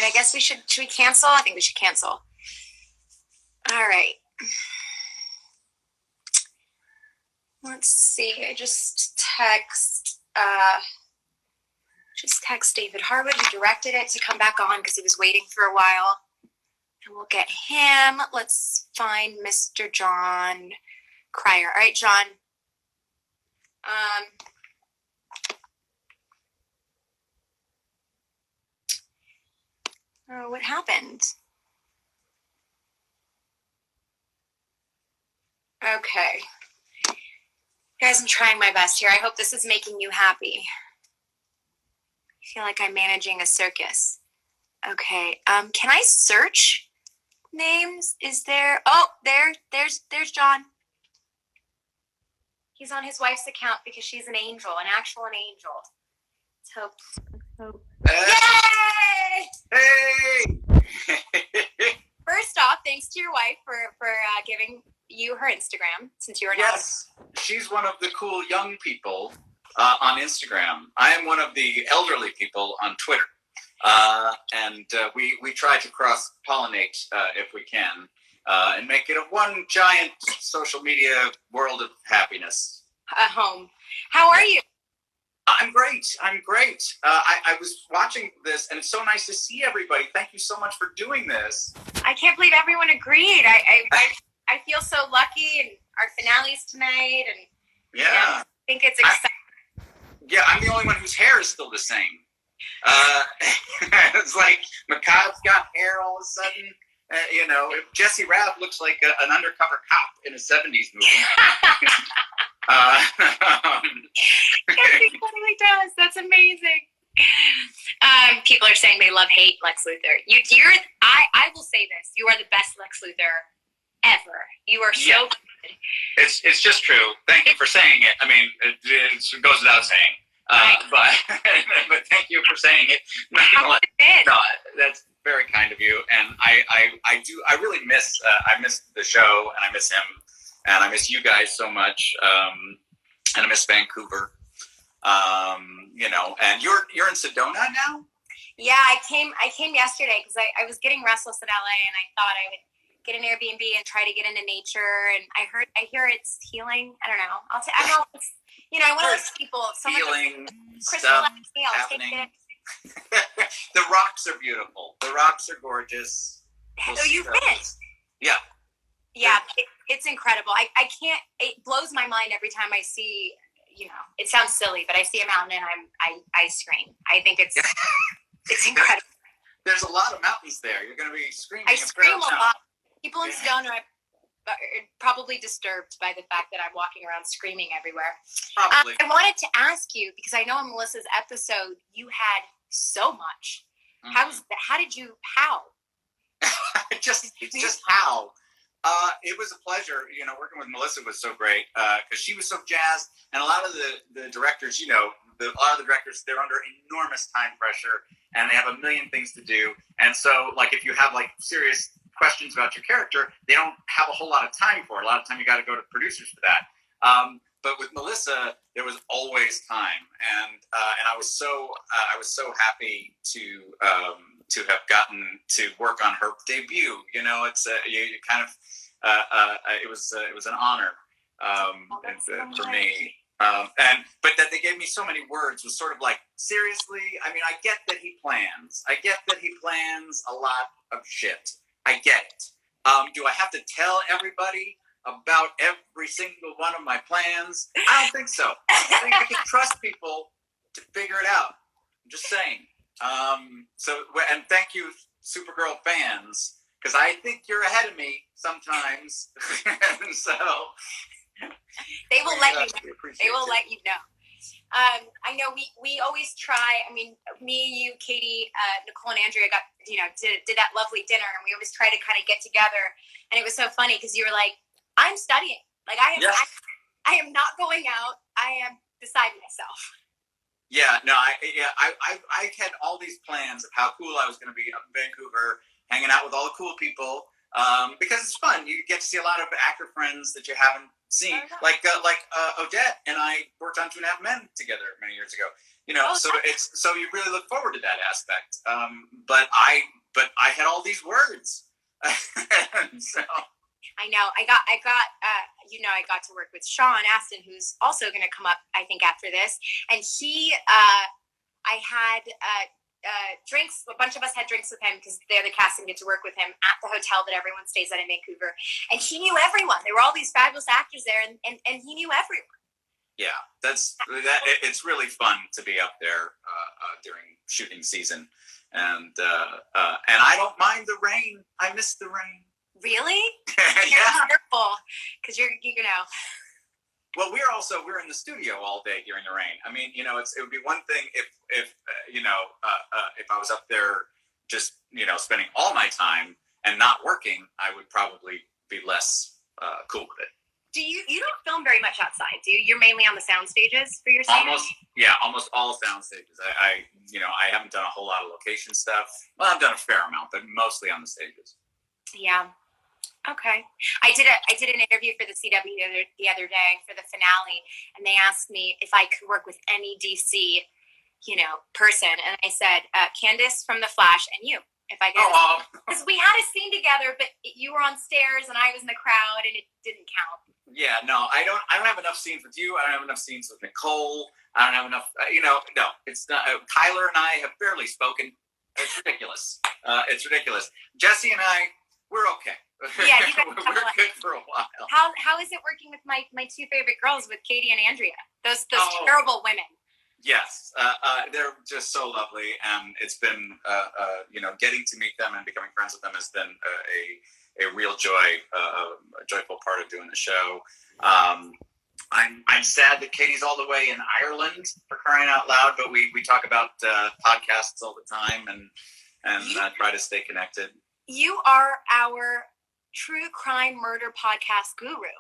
right, I guess should we cancel? I think we should cancel. All right. Let's see. I just text David Harwood, who directed it, to come back on because he was waiting for a while. And we'll get him. Let's find Mr. Jon Cryer. All right, Jon. Oh, what happened? Okay. Guys, I'm trying my best here. I hope this is making you happy. I feel like I'm managing a circus. Okay. Can I search names? Is there? Oh, there's Jon. He's on his wife's account because she's an angel, an angel. Let's hope. Yay! Hey! First off, thanks to your wife for giving you her Instagram, since you are now. Yes, she's one of the cool young people on Instagram. I am one of the elderly people on Twitter. And we try to cross-pollinate if we can and make it a one giant social media world of happiness. A home. How are you? I'm great. I was watching this, and it's so nice to see everybody. Thank you so much for doing this. I can't believe everyone agreed. I feel so lucky, and our finale's tonight, and I think it's exciting. I'm the only one whose hair is still the same. It's like Nikazie's got hair all of a sudden. Jesse Rath looks like an undercover cop in a 70s movie. Yes, he totally does. That's amazing. People are saying they hate Lex Luthor. I will say this: you are the best Lex Luthor ever. You are so good. It's just true. Thank you for saying it. I mean, it goes without saying. But thank you for saying it. No, that's very kind of you. And I really miss the show, and I miss him, and I miss you guys so much. And I miss Vancouver. And you're in Sedona now? Yeah, I came yesterday because I was getting restless in LA, and I thought I would get an Airbnb and try to get into nature. And I hear it's healing. I don't know. I know it's, I want to listen to people. Healing stuff happening. The rocks are beautiful. The rocks are gorgeous. Oh, you've been? Yeah. Yeah, it's incredible. I can't. It blows my mind every time I see. It sounds silly, but I see a mountain and I scream. I think it's incredible. There's a lot of mountains there. You're going to be screaming. I scream a lot. People in Sedona are probably disturbed by the fact that I'm walking around screaming everywhere. Probably. I wanted to ask you, because I know on Melissa's episode you had so much. Mm-hmm. How? just how? It was a pleasure. Working with Melissa was so great because she was so jazzed, and a lot of the directors, a lot of the directors, they're under enormous time pressure, and they have a million things to do. And so, if you have serious questions about your character, they don't have a whole lot of time for it. A lot of time you got to go to producers for that. But with Melissa, there was always time, and I was so happy to have gotten to work on her debut. It's you kind of it was an honor for me. But that they gave me so many words was sort of seriously. I mean, I get that he plans a lot of shit. I get it. Do I have to tell everybody about every single one of my plans? I don't think so. I think I can trust people to figure it out. I'm just saying. And thank you, Supergirl fans, because I think you're ahead of me sometimes. And so they will let you know. They will let you know. I know we always try. I mean, me, you, Katie, Nicole, and Andrea got did that lovely dinner, and we always try to kind of get together. And it was so funny because you were like, "I'm studying. I am not going out. I am beside myself." Yeah, no, I had all these plans of how cool I was going to be up in Vancouver, hanging out with all the cool people, because it's fun. You get to see a lot of actor friends that you haven't seen, like Odette and I worked on 2.5 Men together many years ago. So you really look forward to that aspect. But I had all these words. So. I know. I got I got to work with Sean Astin, who's also going to come up, I think, after this. And I had drinks. A bunch of us had drinks with him because the other casting get to work with him at the hotel that everyone stays at in Vancouver. And he knew everyone. There were all these fabulous actors there, and he knew everyone. Yeah, it's really fun to be up there during shooting season, and I don't mind the rain. I miss the rain. Really? Yeah. Careful, because you're. Well, we're in the studio all day during the rain. I mean, it would be one thing if I was up there just spending all my time and not working, I would probably be less cool with it. You don't film very much outside, do you? You're mainly on the sound stages for your series? Almost all sound stages. I haven't done a whole lot of location stuff. Well, I've done a fair amount, but mostly on the stages. Yeah. Okay. I did an interview for the CW the other day for the finale, and they asked me if I could work with any DC, person, and I said Candace from The Flash and you. If I could, because we had a scene together, but you were on stairs and I was in the crowd, and it didn't count. Yeah, no, I don't have enough scenes with you. I don't have enough scenes with Nicole. I don't have enough. No, it's not. Tyler and I have barely spoken. It's ridiculous. It's ridiculous. Jesse and I, we're okay. Yeah, you guys we're good for a while. How is it working with my two favorite girls, with Katie and Andrea? Those terrible women. Yes, they're just so lovely, and it's been getting to meet them and becoming friends with them has been a real joy, a joyful part of doing the show. I'm sad that Katie's all the way in Ireland, for crying out loud, but we talk about podcasts all the time and try to stay connected. You are our true crime murder podcast guru.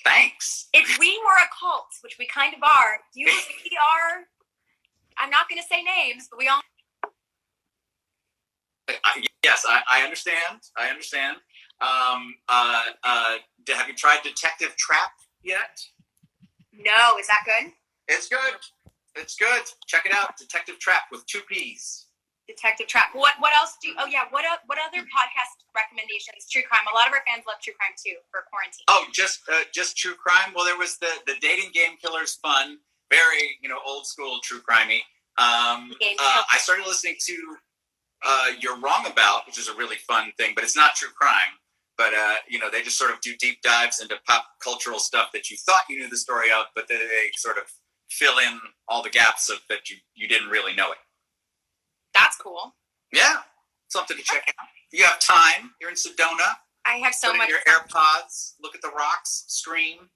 Thanks. If we were a cult, which we kind of are, we are. I'm not going to say names, but we all. Yes, I understand. Have you tried Detective Trap yet? No. Is that good? It's good. Check it out. Detective Trap with 2 P's. Detective Trap. What else do you? Oh yeah. What other podcast recommendations? True crime. A lot of our fans love true crime too for quarantine. Oh, just true crime. Well, there was the Dating Game Killers fun, very old school true crimey. I started listening to You're Wrong About, which is a really fun thing, but it's not true crime. But they just sort of do deep dives into pop cultural stuff that you thought you knew the story of, but they sort of fill in all the gaps of that you didn't really know it. That's cool. Yeah, something to check out. You have time. You're in Sedona. I have so much. Put in your AirPods. Look at the rocks. Scream.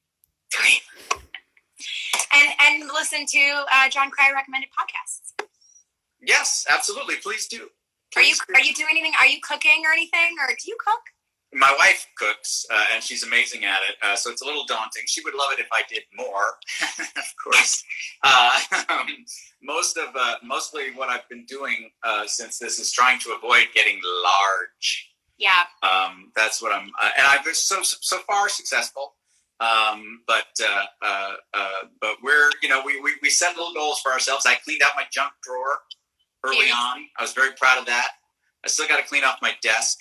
And listen to Jon Cryer recommended podcasts. Yes, absolutely. Please do. Are you doing anything? Are you cooking or anything? Or do you cook? My wife cooks, and she's amazing at it. So it's a little daunting. She would love it if I did more, of course. Mostly what I've been doing since this is trying to avoid getting large. Yeah. That's what I'm, and I've been so far successful. But we're, we set little goals for ourselves. I cleaned out my junk drawer early on. I was very proud of that. I still got to clean off my desk.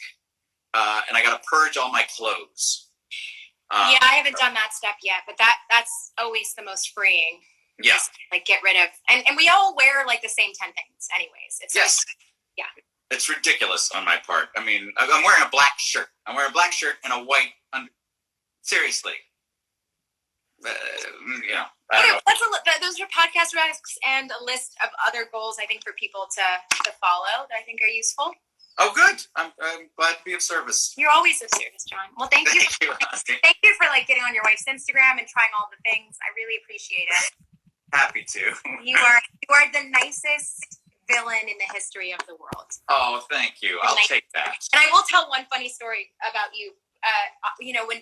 And I got to purge all my clothes. I haven't done that step yet, but that's always the most freeing. Yeah. Just, get rid of, and we all wear the same 10 things anyways. It's yes. Yeah. It's ridiculous on my part. I mean, I'm wearing a black shirt. I'm wearing a black shirt and a white seriously. Those are podcast recs and a list of other goals I think for people to follow that I think are useful. Oh, good. I'm glad to be of service. You're always of service, John. Well, thank you. Thank you for getting on your wife's Instagram and trying all the things. I really appreciate it. Happy to. You are the nicest villain in the history of the world. Oh, thank you. I'll take that. And I will tell one funny story about you.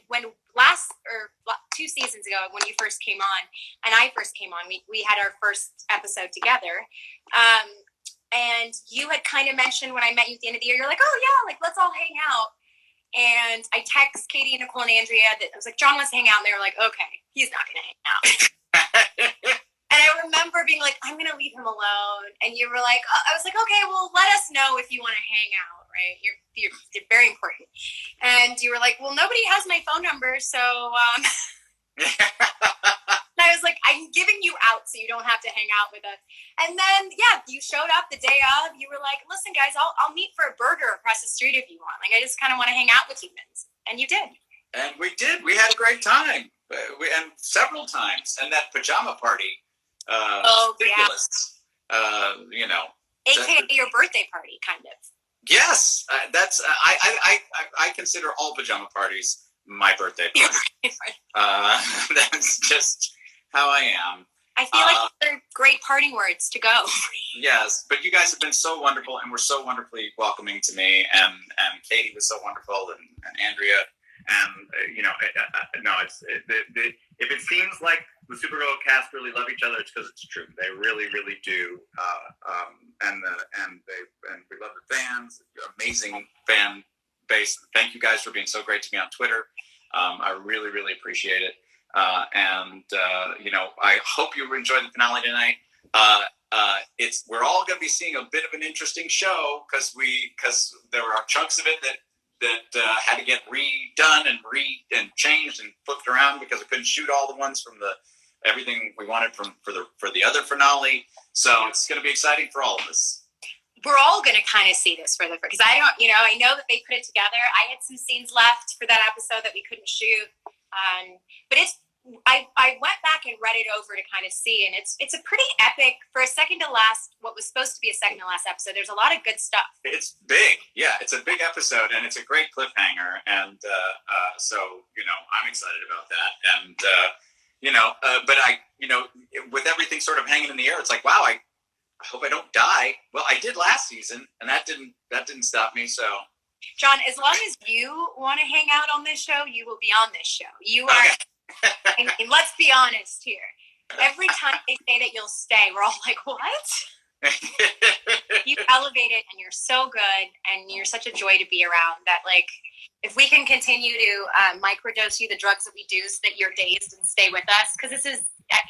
When 2 seasons ago, when you first came on, and I first came on, we had our first episode together. And you had kind of mentioned when I met you at the end of the year, you're like, oh yeah, let's all hang out. And I text Katie, Nicole, and Andrea that I was like, John wants to hang out. And they were like, okay, he's not going to hang out. And I remember being like, I'm going to leave him alone. And you were like, I was like, okay, well, let us know if you want to hang out, right? You're very important. And you were like, well, nobody has my phone number. So I was like, I'm giving you out so you don't have to hang out with us. And then, yeah, you showed up the day of. You were like, listen, guys, I'll meet for a burger across the street if you want. Like, I just kind of want to hang out with humans. And you did. And we did. We had a great time. And several times. And that pajama party. Ridiculous. Yeah. You know. AKA your birthday party, kind of. Yes. That's, I consider all pajama parties my birthday party. That's just how I am. I feel like they're great parting words to go. Yes, but you guys have been so wonderful and were so wonderfully welcoming to me, and Katie was so wonderful, and Andrea, and you know, if it seems like the Supergirl cast really love each other, it's because it's true. They really, really do, and we love the fans. Amazing fan base. Thank you guys for being so great to me on Twitter. I really, really appreciate it. You know, I hope you enjoyed the finale tonight. We're all going to be seeing a bit of an interesting show because there are chunks of it that had to get redone and changed and flipped around because I couldn't shoot all the ones from everything we wanted for the other finale. So it's going to be exciting for all of us. We're all going to kind of see this because I know that they put it together. I had some scenes left for that episode that we couldn't shoot. But I went back and read it over to kind of see, and it's a pretty epic for a second to last, what was supposed to be a second to last episode. There's a lot of good stuff. It's big. Yeah, it's a big episode, and it's a great cliffhanger. And so, you know, I'm excited about that. And, you know, but with everything sort of hanging in the air, it's like, wow, I hope I don't die. Well, I did last season, and that didn't stop me. So, John, as long as you want to hang out on this show, you will be on this show. You are. Okay. I mean, let's be honest here. Every time they say that you'll stay, we're all like, what? You elevate it, and you're so good, and you're such a joy to be around that, like, if we can continue to microdose you the drugs that we do so that you're dazed and stay with us, because this is,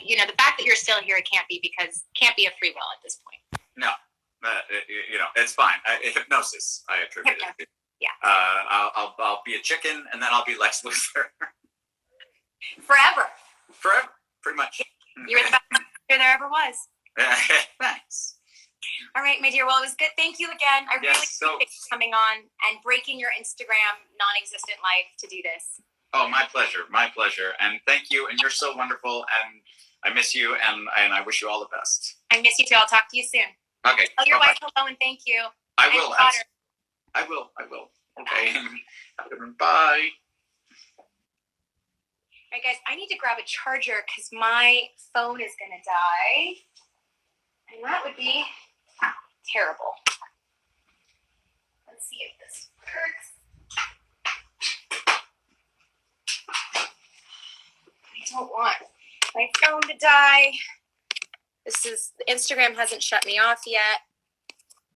you know, the fact that you're still here, it can't be a free will at this point. No, you know, it's fine. Hypnosis, I attribute it. Yeah. I'll be a chicken, and then I'll be Lex Luthor. Forever, pretty much. You're the best there ever was. Thanks. All right, my dear. Well, it was good. Thank you again. I really appreciate you coming on and breaking your Instagram non-existent life to do this. Oh, my pleasure. My pleasure. And thank you. And you're so wonderful. And I miss you. And I wish you all the best. I miss you too. I'll talk to you soon. Okay. Tell your wife hello and thank you. I will. I will. Okay. Bye. All right, guys, I need to grab a charger because my phone is going to die. And that would be terrible. Let's see if this works. I don't want my phone to die. Instagram hasn't shut me off yet.